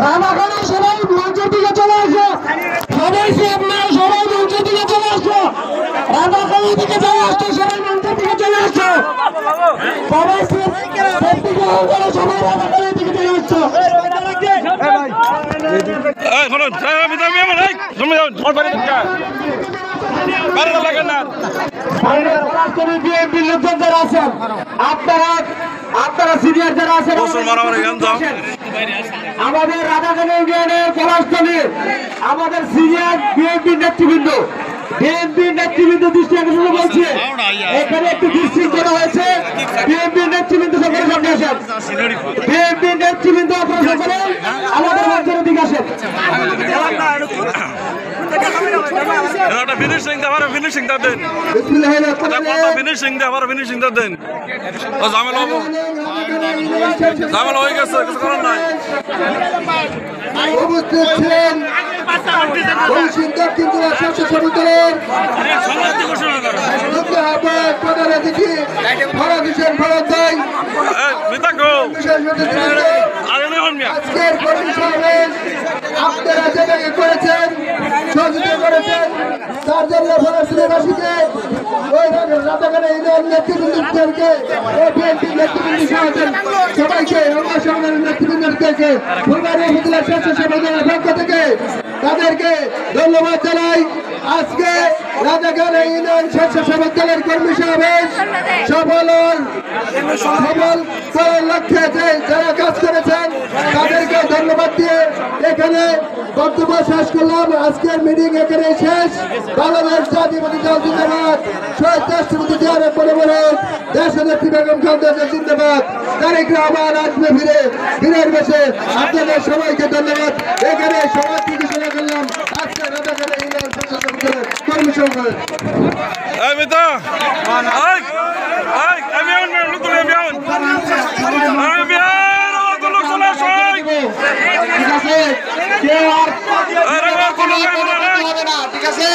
রানাখালী সবাই মঞ্চের দিকে চলে আসো, সবাই আপনারা সবাই মঞ্চের দিকে চলে আসো, রানাখালী দিকে চলে আসছো, সবাই মঞ্চের দিকে চলে আসছো, সবাই সবাই রানাখালী দিকে চলে আসছো। আপনারা সিনিয়র যারা আছেন আমাদের রাধাকালী ইউনিয়নের পলাশতলী আমাদের সিনিয়র বিএনপি নেতৃবৃন্দ দৃষ্টি আকর্ষণ বলছে এখানে একটু বিশৃঙ্খলা হয়েছে। বিএনপি নেতৃবৃন্দ সকলে সামনে আসেন, বিএনপি নেতৃবৃন্দ আপনারা সকলে আমাদের মঞ্চের দিকে আসেন। ঝামেলা হয়ে গেছে, কিছু করার নাই। উপস্থিত ছিলেন দক্ষিণ জেলা স্বেচ্ছা সমিতির প্রধান অতিথি ফরাদ হোসেন ফরাদ ভাই, আজকের কর্মী সমাবেশ আপনারা যেভাবে করেছেন, সহযোগিতা করেছেন, তার জন্য ফরাসিবাসীকে ওই রাধাকালী ইউনিয়ন নেতৃবৃন্দকে বিএনপি নেতৃবৃন্দ সবাইকে আমার সংগ্রামের নেতৃবৃন্দকে ফুলবাড়ী উপজেলা স্বেচ্ছা সমিতির পক্ষ থেকে তাদেরকে ধন্যবাদ জানাই। আজকে রাধাকালী ইউনিয়ন স্বেচ্ছা সেবক দলের কর্মী সমাবেশ সফল করার লক্ষ্যে যারা কাজ করেছেন তাদেরকে ধন্যবাদ দিয়ে এখানে বক্তব্য শেষ করলাম। আজকের মিটিং এখানে শেষ। বাংলাদেশ জাতীয়বাদী দল জিন্দাবাদ, শহীদ রাষ্ট্রপতি জিয়াউর বলে দেশনেত্রী বেগম খালেদা জিয়া জিন্দাবাদ। তারেক রহমান আসবে ফিরের বসে। আপনাদের সবাইকে ধন্যবাদ। এখানে সবাই থেকে শোনা করলাম আজকে রাধাকালী ইউনিয়ন স্বেচ্ছা সেবক দলের কর্মী সমাবেশ। ঠিক আছে, কেউ আর ঠিক আছে।